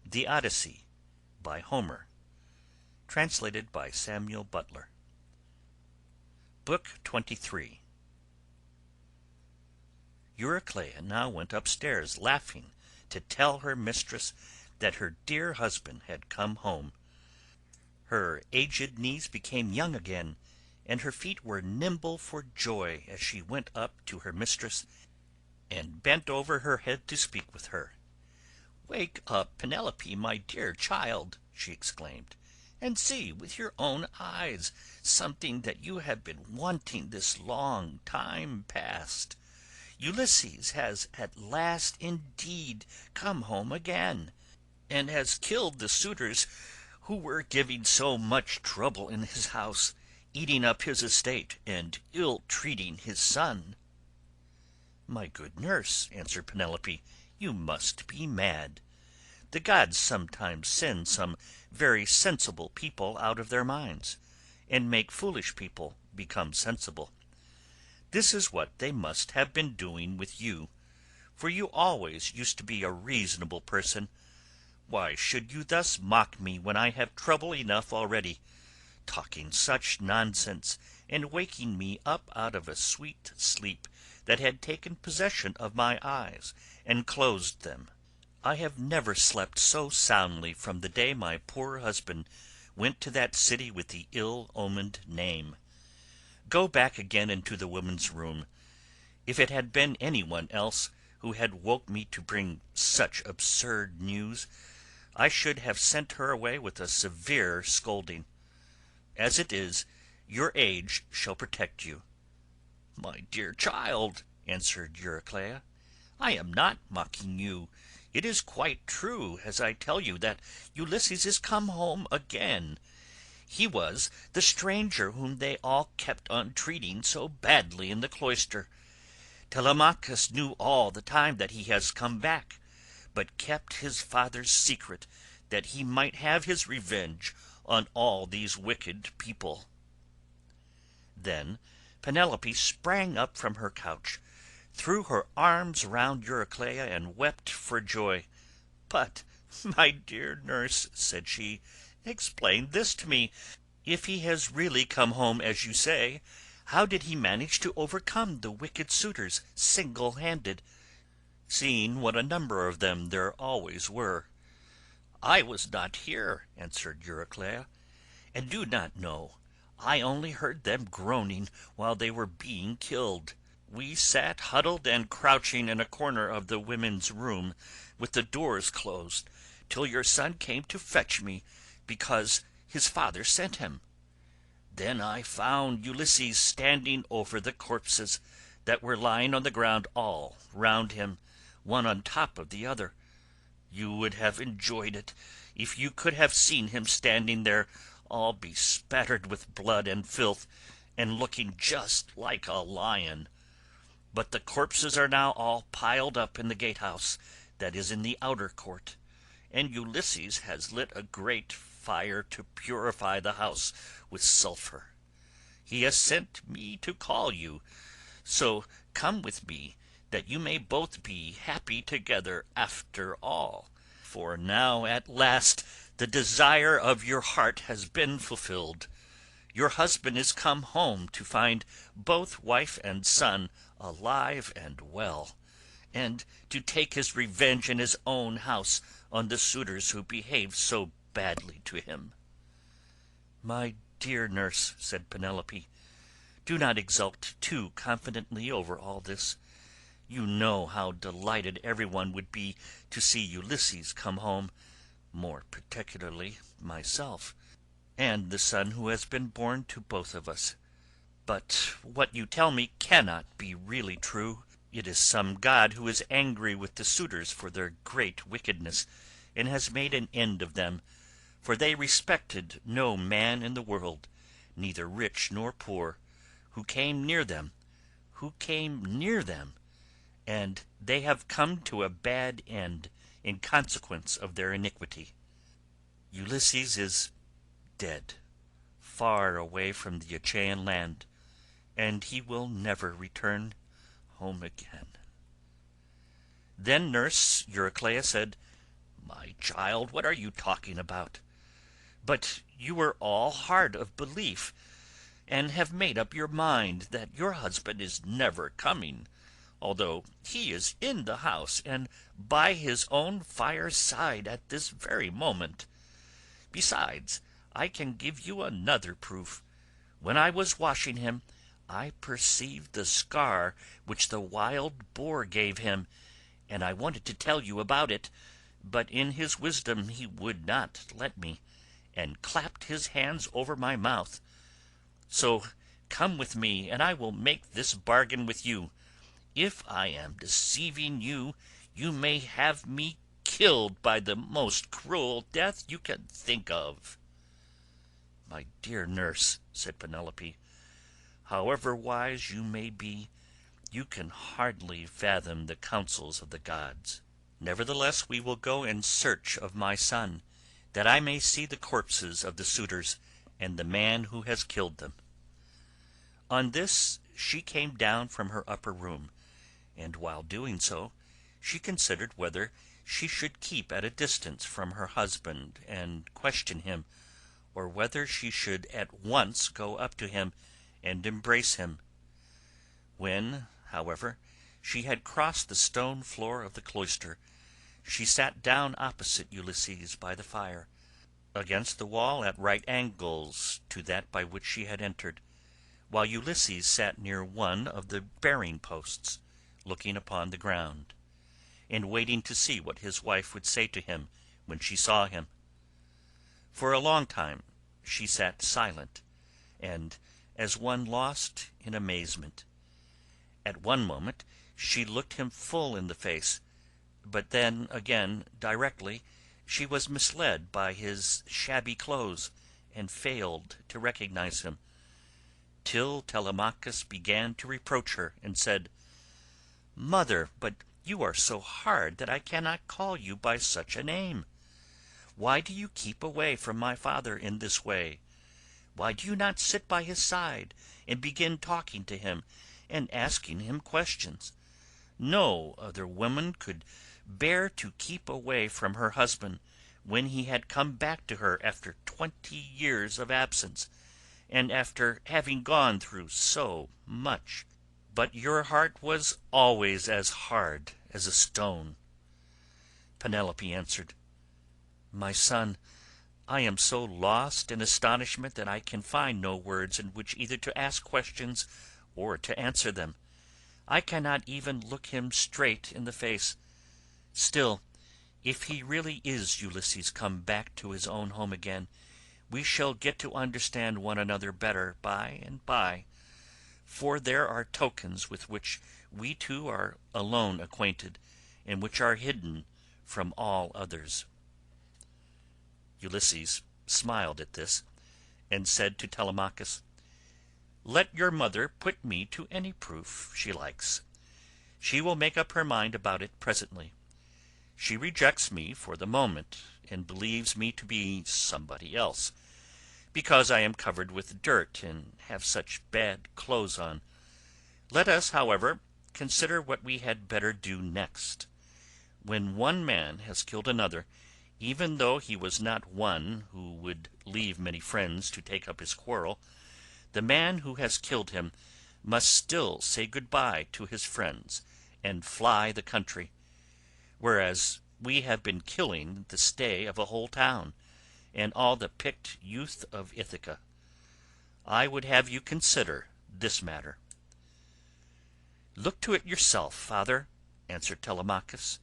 The Odyssey, by Homer, translated by Samuel Butler. Book 23. Euryclea now went upstairs laughing to tell her mistress that her dear husband had come home. Her aged knees became young again, and her feet were nimble for joy as she went up to her mistress and bent over her head to speak with her. "Wake up, Penelope, my dear child," she exclaimed, "and see with your own eyes something that you have been wanting this long time past. Ulysses has at last indeed come home again, and has killed the suitors who were giving so much trouble in his house, eating up his estate and ill-treating his son." "My good nurse," answered Penelope, "you must be mad. The gods sometimes send some very sensible people out of their minds, and make foolish people become sensible. This is what they must have been doing with you, for you always used to be a reasonable person. Why should you thus mock me when I have trouble enough already, talking such nonsense, and waking me up out of a sweet sleep that had taken possession of my eyes and closed them? I have never slept so soundly from the day my poor husband went to that city with the ill-omened name. Go back again into the women's room. If it had been any one else who had woke me to bring such absurd news, I should have sent her away with a severe scolding. As it is, your age shall protect you." "My dear child," answered Euryclea, "I am not mocking you. It is quite true, as I tell you, that Ulysses is come home again. He was the stranger whom they all kept on treating so badly in the cloister. Telemachus knew all the time that he has come back, but kept his father's secret that he might have his revenge on all these wicked people." Then Penelope sprang up from her couch, threw her arms round Euryclea, and wept for joy. "But, my dear nurse," said she, "explain this to me. If he has really come home as you say, how did he manage to overcome the wicked suitors single-handed, seeing what a number of them there always were?" "I was not here," answered Euryclea, "and do not know. I only heard them groaning while they were being killed. We sat huddled and crouching in a corner of the women's room, with the doors closed, till your son came to fetch me, because his father sent him. Then I found Ulysses standing over the corpses, that were lying on the ground all round him, one on top of the other. You would have enjoyed it if you could have seen him standing there, all bespattered with blood and filth, and looking just like a lion. But the corpses are now all piled up in the gatehouse that is in the outer court, and Ulysses has lit a great fire to purify the house with sulphur. He has sent me to call you, so come with me, that you may both be happy together after all. For now at last the desire of your heart has been fulfilled. Your husband is come home to find both wife and son alive and well, and to take his revenge in his own house on the suitors who behaved so badly to him." "My dear nurse," said Penelope, "do not exult too confidently over all this. You know how delighted everyone would be to see Ulysses come home, more particularly myself, and the son who has been born to both of us. But what you tell me cannot be really true. It is some god who is angry with the suitors for their great wickedness, and has made an end of them, for they respected no man in the world, neither rich nor poor, who came near them, and they have come to a bad end in consequence of their iniquity. Ulysses is dead, far away from the Achaean land, and he will never return home again." Then nurse Euryclea said, "My child, what are you talking about? But you are all hard of belief, and have made up your mind that your husband is never coming, although he is in the house and by his own fireside at this very moment. Besides, I can give you another proof. When I was washing him, I perceived the scar which the wild boar gave him, and I wanted to tell you about it, but in his wisdom he would not let me, and clapped his hands over my mouth. So come with me, and I will make this bargain with you. If I am deceiving you, you may have me killed by the most cruel death you can think of." "My dear nurse," said Penelope, "however wise you may be, you can hardly fathom the counsels of the gods. Nevertheless, we will go in search of my son, that I may see the corpses of the suitors, and the man who has killed them." On this she came down from her upper room, and while doing so, she considered whether she should keep at a distance from her husband and question him, or whether she should at once go up to him and embrace him. When, however, she had crossed the stone floor of the cloister, she sat down opposite Ulysses by the fire, against the wall at right angles to that by which she had entered, while Ulysses sat near one of the bearing posts, looking upon the ground, and waiting to see what his wife would say to him when she saw him. For a long time she sat silent, and as one lost in amazement. At one moment she looked him full in the face, but then again directly she was misled by his shabby clothes, and failed to recognize him, till Telemachus began to reproach her, and said, "Mother, but you are so hard that I cannot call you by such a name. Why do you keep away from my father in this way? Why do you not sit by his side and begin talking to him and asking him questions? No other woman could bear to keep away from her husband when he had come back to her after 20 years of absence, and after having gone through so much. But your heart was always as hard as a stone." Penelope answered, "My son, I am so lost in astonishment that I can find no words in which either to ask questions or to answer them. I cannot even look him straight in the face. Still, if he really is Ulysses come back to his own home again, we shall get to understand one another better by and by, for there are tokens with which we two are alone acquainted, and which are hidden from all others." Ulysses smiled at this, and said to Telemachus, "Let your mother put me to any proof she likes. She will make up her mind about it presently. She rejects me for the moment, and believes me to be somebody else, because I am covered with dirt and have such bad clothes on. Let us, however, consider what we had better do next. When one man has killed another, even though he was not one who would leave many friends to take up his quarrel, the man who has killed him must still say good-bye to his friends and fly the country, whereas we have been killing the stay of a whole town, and all the picked youth of Ithaca. I would have you consider this matter." "Look to it yourself, father," answered Telemachus,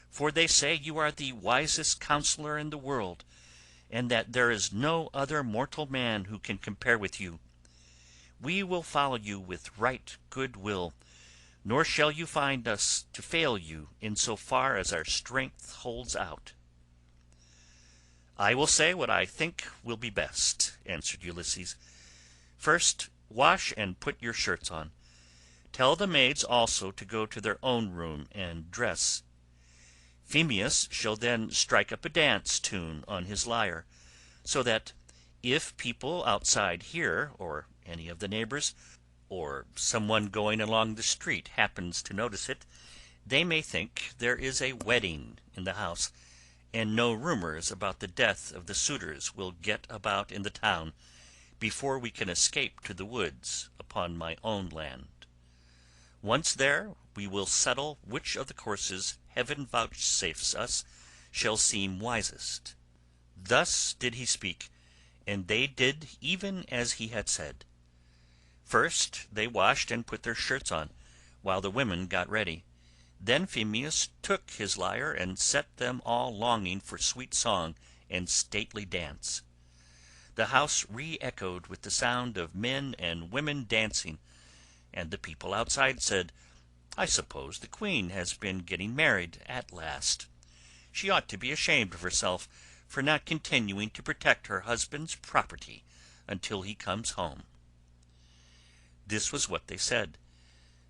"for they say you are the wisest counsellor in the world, and that there is no other mortal man who can compare with you. We will follow you with right good will, nor shall you find us to fail you in so far as our strength holds out." "I will say what I think will be best," answered Ulysses. "First wash and put your shirts on. Tell the maids also to go to their own room and dress. Phemius shall then strike up a dance tune on his lyre, so that if people outside hear, or any of the neighbours, or some one going along the street happens to notice it, they may think there is a wedding in the house, and no rumours about the death of the suitors will get about in the town before we can escape to the woods upon my own land. Once there, we will settle which of the courses heaven vouchsafes us shall seem wisest." Thus did he speak, and they did even as he had said. First they washed and put their shirts on, while the women got ready. Then Phemius took his lyre and set them all longing for sweet song and stately dance. The house re-echoed with the sound of men and women dancing, and the people outside said, "I suppose the queen has been getting married at last. She ought to be ashamed of herself for not continuing to protect her husband's property until he comes home." This was what they said,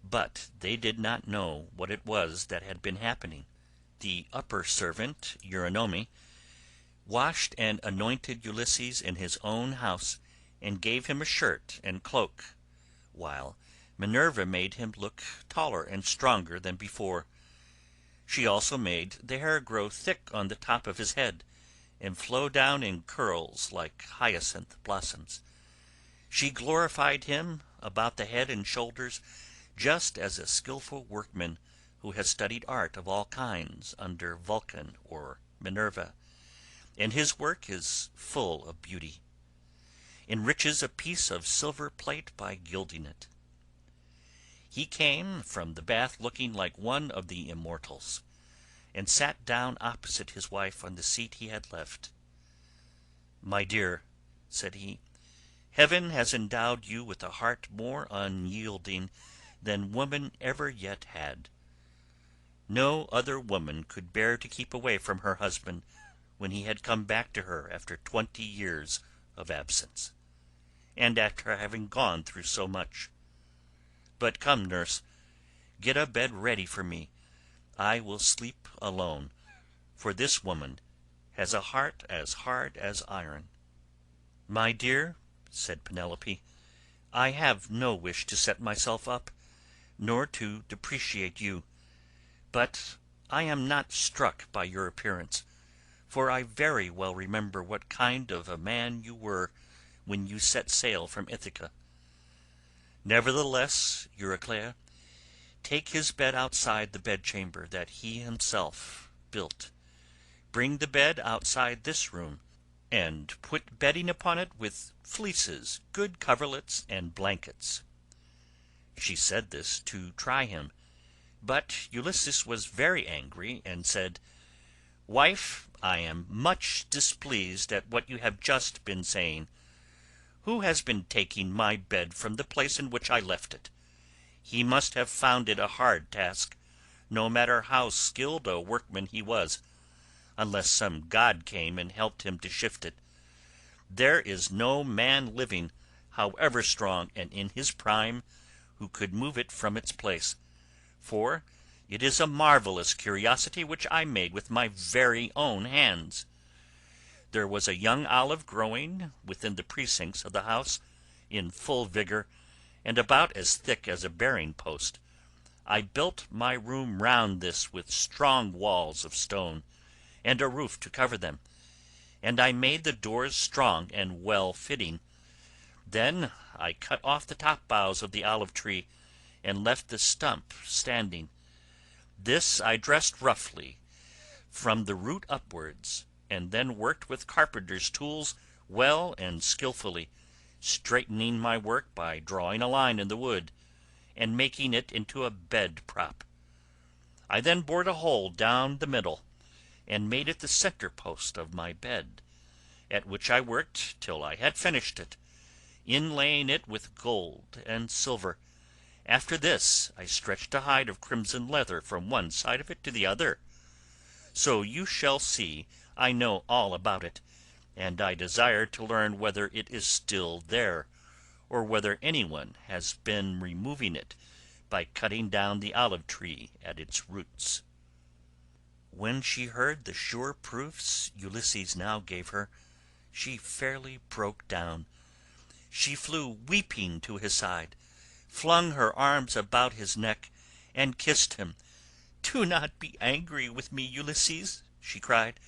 but they did not know what it was that had been happening. The upper servant, Eurynome, washed and anointed Ulysses in his own house, and gave him a shirt and cloak, while Minerva made him look taller and stronger than before. She also made the hair grow thick on the top of his head, and flow down in curls like hyacinth blossoms. She glorified him about the head and shoulders, just as a skilful workman who has studied art of all kinds under Vulcan or Minerva, and his work is full of beauty, enriches a piece of silver plate by gilding it. He came from the bath looking like one of the immortals, and sat down opposite his wife on the seat he had left. "My dear," said he, "heaven has endowed you with a heart more unyielding than woman ever yet had. No other woman could bear to keep away from her husband when he had come back to her after 20 years of absence, and after having gone through so much. But come, nurse, get a bed ready for me. I will sleep alone, for this woman has a heart as hard as iron." "My dear," said Penelope, "I have no wish to set myself up, nor to depreciate you, but I am not struck by your appearance, for I very well remember what kind of a man you were when you set sail from Ithaca. Nevertheless, Euryclea, take his bed outside the bedchamber that he himself built. Bring the bed outside this room, and put bedding upon it with fleeces, good coverlets, and blankets." She said this to try him, but Ulysses was very angry, and said, "Wife, I am much displeased at what you have just been saying. Who has been taking my bed from the place in which I left it? He must have found it a hard task, no matter how skilled a workman he was, unless some god came and helped him to shift it. There is no man living, however strong and in his prime, who could move it from its place, for it is a marvellous curiosity which I made with my very own hands. There was a young olive growing within the precincts of the house, in full vigour, and about as thick as a bearing post. I built my room round this with strong walls of stone, and a roof to cover them, and I made the doors strong and well fitting. Then I cut off the top boughs of the olive tree, and left the stump standing. This I dressed roughly from the root upwards, and then worked with carpenter's tools well and skilfully, straightening my work by drawing a line in the wood, and making it into a bed prop. I then bored a hole down the middle, and made it the centre post of my bed, at which I worked till I had finished it, inlaying it with gold and silver. After this I stretched a hide of crimson leather from one side of it to the other. So you shall see I know all about it, and I desire to learn whether it is still there, or whether anyone has been removing it by cutting down the olive tree at its roots." When she heard the sure proofs Ulysses now gave her, she fairly broke down. She flew weeping to his side, flung her arms about his neck, and kissed him. "Do not be angry with me, Ulysses," she cried.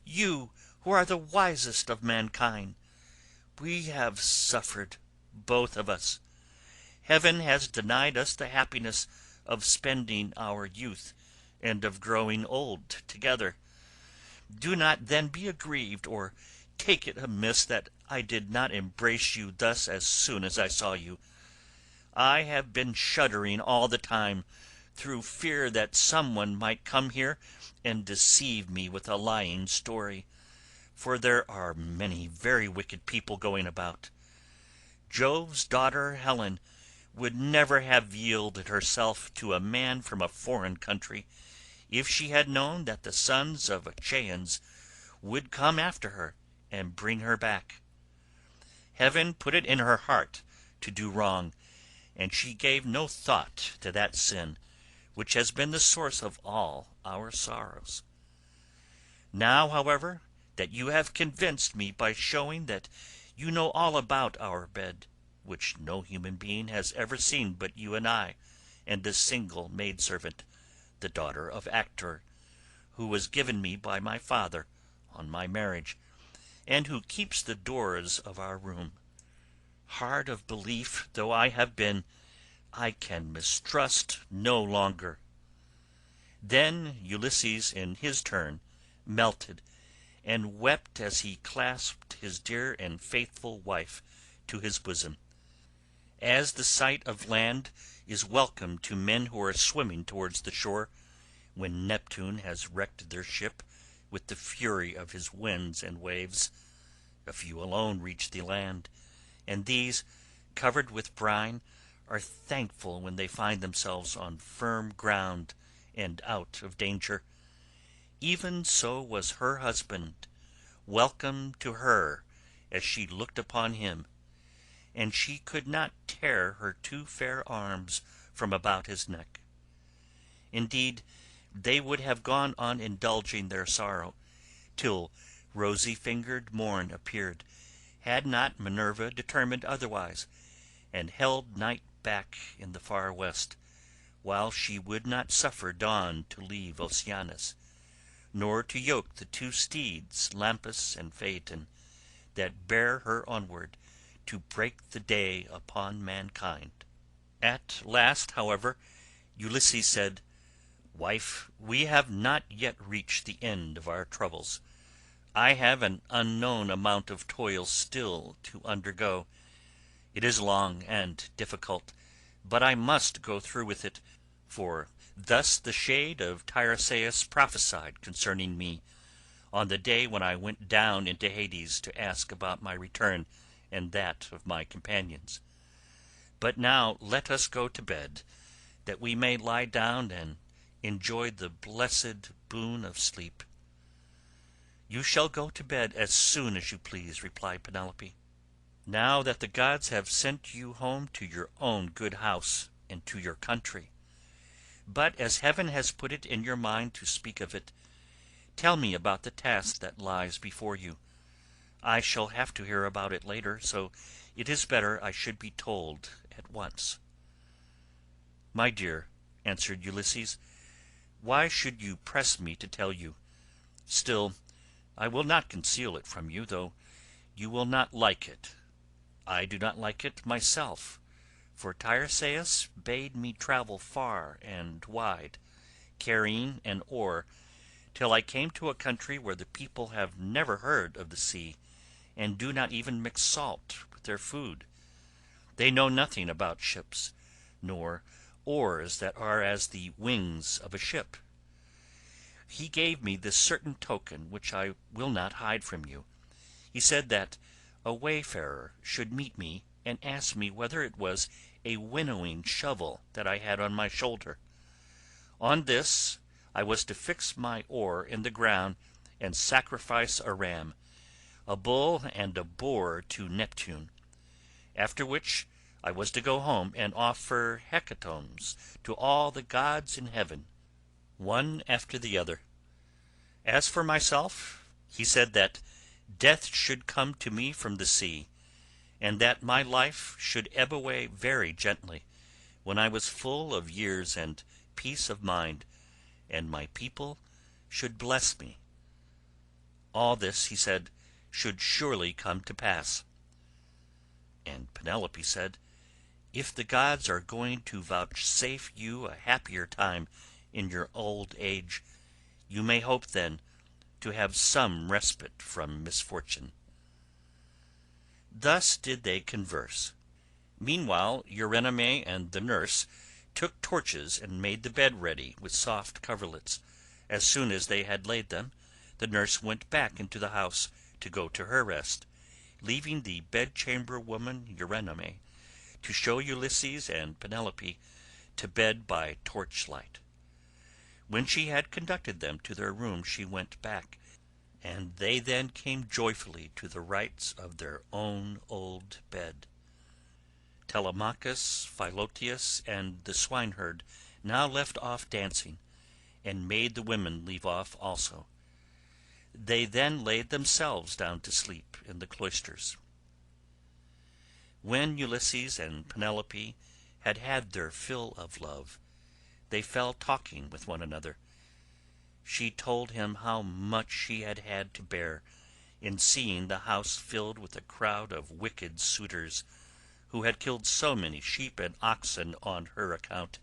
you who are the wisest of mankind. We have suffered, both of us. Heaven has denied us the happiness of spending our youth and of growing old together. Do not then be aggrieved or take it amiss that I did not embrace you thus as soon as I saw you. I have been shuddering all the time, through fear that someone might come here and deceive me with a lying story, for there are many very wicked people going about. Jove's daughter Helen would never have yielded herself to a man from a foreign country, if she had known that the sons of Achaeans would come after her and bring her back. Heaven put it in her heart to do wrong, and she gave no thought to that sin, which has been the source of all our sorrows. Now, however, that you have convinced me by showing that you know all about our bed, which no human being has ever seen but you and I, and this single maidservant, the daughter of Actor, who was given me by my father on my marriage, and who keeps the doors of our room. Hard of belief though I have been, I can mistrust no longer." Then Ulysses in his turn melted, and wept as he clasped his dear and faithful wife to his bosom. As the sight of land is welcome to men who are swimming towards the shore, when Neptune has wrecked their ship with the fury of his winds and waves, a few alone reach the land, and these, covered with brine, are thankful when they find themselves on firm ground and out of danger. Even so was her husband welcome to her as she looked upon him, and she could not tear her two fair arms from about his neck. Indeed, they would have gone on indulging their sorrow, till rosy-fingered morn appeared, had not Minerva determined otherwise, and held night back in the far west, while she would not suffer dawn to leave Oceanus, nor to yoke the two steeds Lampus and Phaeton, that bear her onward to break the day upon mankind. At last, however, Ulysses said, "Wife, we have not yet reached the end of our troubles. I have an unknown amount of toil still to undergo. It is long and difficult, but I must go through with it, for thus the shade of Tiresias prophesied concerning me, on the day when I went down into Hades to ask about my return and that of my companions. But now let us go to bed, that we may lie down and enjoy the blessed boon of sleep." "You shall go to bed as soon as you please," replied Penelope, "now that the gods have sent you home to your own good house and to your country. But as heaven has put it in your mind to speak of it, tell me about the task that lies before you. I shall have to hear about it later, so it is better I should be told at once." "My dear," answered Ulysses, "why should you press me to tell you? Still, I will not conceal it from you, though you will not like it. I do not like it myself, for Tiresias bade me travel far and wide, carrying an oar, till I came to a country where the people have never heard of the sea, and do not even mix salt with their food. They know nothing about ships, nor oars that are as the wings of a ship. He gave me this certain token which I will not hide from you. He said that a wayfarer should meet me and ask me whether it was a winnowing shovel that I had on my shoulder. On this I was to fix my oar in the ground and sacrifice a ram, a bull and a boar to Neptune, after which I was to go home and offer hecatombs to all the gods in heaven, one after the other. As for myself, he said that death should come to me from the sea, and that my life should ebb away very gently, when I was full of years and peace of mind, and my people should bless me. all this, he said, should surely come to pass. And Penelope said, "If the gods are going to vouchsafe you a happier time in your old age, you may hope then to have some respite from misfortune." Thus did they converse. Meanwhile Eurynome and the nurse took torches and made the bed ready with soft coverlets. As soon as they had laid them, the nurse went back into the house to go to her rest, leaving the bedchamber woman Eurynome to show Ulysses and Penelope to bed by torchlight. When she had conducted them to their room she went back, and they then came joyfully to the rites of their own old bed. Telemachus, Philoetius, and the swineherd now left off dancing, and made the women leave off also. They then laid themselves down to sleep in the cloisters. When Ulysses and Penelope had had their fill of love, they fell talking with one another. She told him how much she had had to bear in seeing the house filled with a crowd of wicked suitors, who had killed so many sheep and oxen on her account,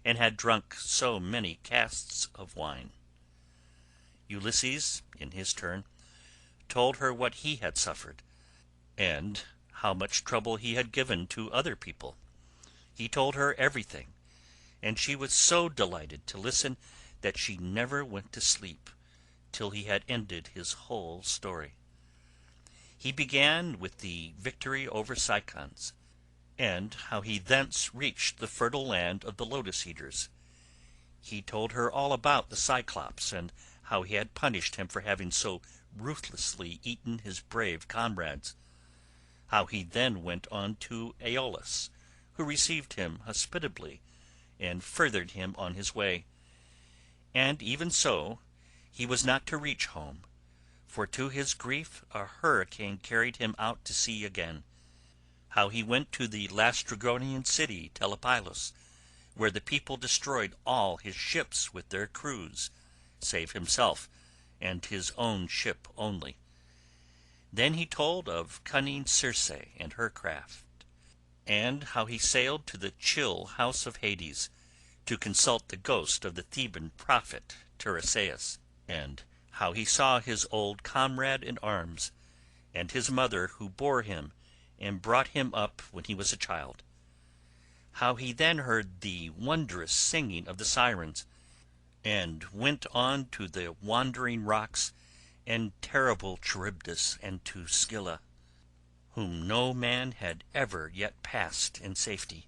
and had drunk so many casks of wine. Ulysses, in his turn, told her what he had suffered, and how much trouble he had given to other people. He told her everything, and she was so delighted to listen that she never went to sleep till he had ended his whole story. He began with the victory over Cicons, and how he thence reached the fertile land of the lotus eaters. He told her all about the Cyclops, and how he had punished him for having so ruthlessly eaten his brave comrades. How he then went on to Aeolus, who received him hospitably, and furthered him on his way. And even so, he was not to reach home, for to his grief a hurricane carried him out to sea again. How he went to the Lastrygonian city Telepylus, where the people destroyed all his ships with their crews, save himself and his own ship only. Then he told of cunning Circe and her craft, and how he sailed to the chill house of Hades, to consult the ghost of the Theban prophet Tiresias, and how he saw his old comrade in arms, and his mother who bore him and brought him up when he was a child. How he then heard the wondrous singing of the sirens, and went on to the wandering rocks and terrible Charybdis, and to Scylla, whom no man had ever yet passed in safety.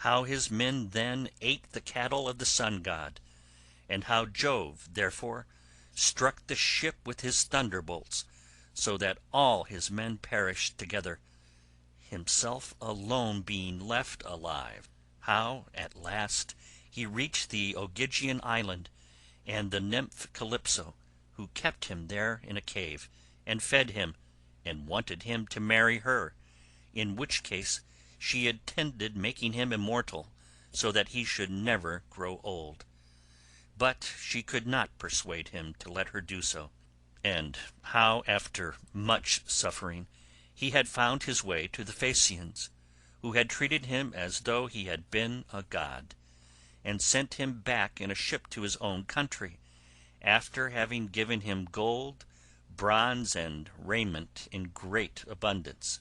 How his men then ate the cattle of the sun god, and how Jove, therefore, struck the ship with his thunderbolts, so that all his men perished together, himself alone being left alive. How, at last, he reached the Ogygian island, and the nymph Calypso, who kept him there in a cave, and fed him, and wanted him to marry her, in which case she intended making him immortal, so that he should never grow old. But she could not persuade him to let her do so. And how after much suffering he had found his way to the Phaeacians, who had treated him as though he had been a god, and sent him back in a ship to his own country, after having given him gold, bronze, and raiment in great abundance.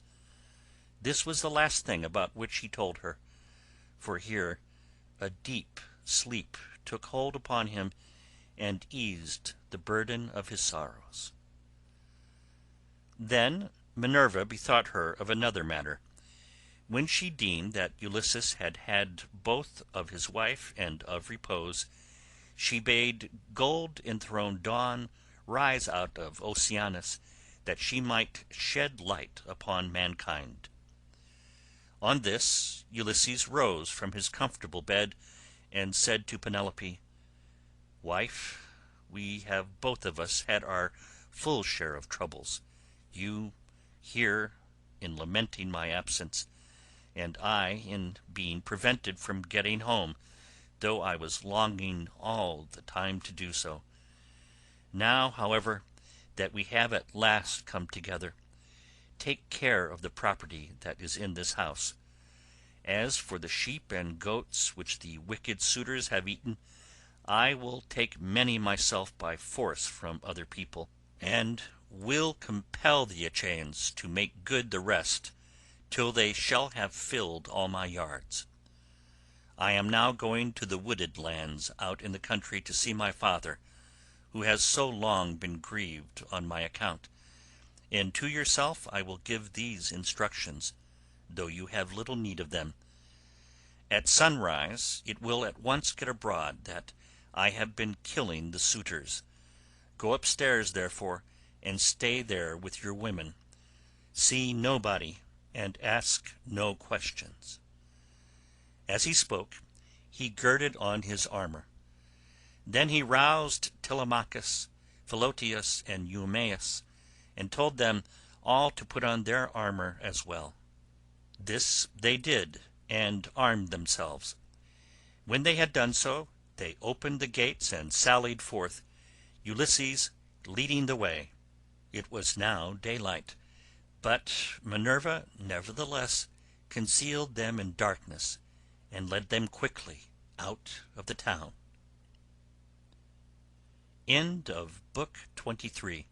This was the last thing about which he told her, for here a deep sleep took hold upon him and eased the burden of his sorrows. Then Minerva bethought her of another matter. When she deemed that Ulysses had had both of his wife and of repose, she bade gold-enthroned Dawn rise out of Oceanus, that she might shed light upon mankind. On this Ulysses rose from his comfortable bed, and said to Penelope, "Wife, we have both of us had our full share of troubles, you here in lamenting my absence, and I in being prevented from getting home, though I was longing all the time to do so. Now, however, that we have at last come together. Take care of the property that is in this house. As for the sheep and goats which the wicked suitors have eaten, I will take many myself by force from other people, and will compel the Achaeans to make good the rest, till they shall have filled all my yards. I am now going to the wooded lands out in the country to see my father, who has so long been grieved on my account, and to yourself I will give these instructions, though you have little need of them. At sunrise it will at once get abroad that I have been killing the suitors. Go upstairs, therefore, and stay there with your women. See nobody, and ask no questions." As he spoke, he girded on his armour. Then he roused Telemachus, Philoetius, and Eumaeus, and told them all to put on their armour as well. This they did, and armed themselves. When they had done so, they opened the gates and sallied forth, Ulysses leading the way. It was now daylight, but Minerva nevertheless concealed them in darkness, and led them quickly out of the town. End of Book 23.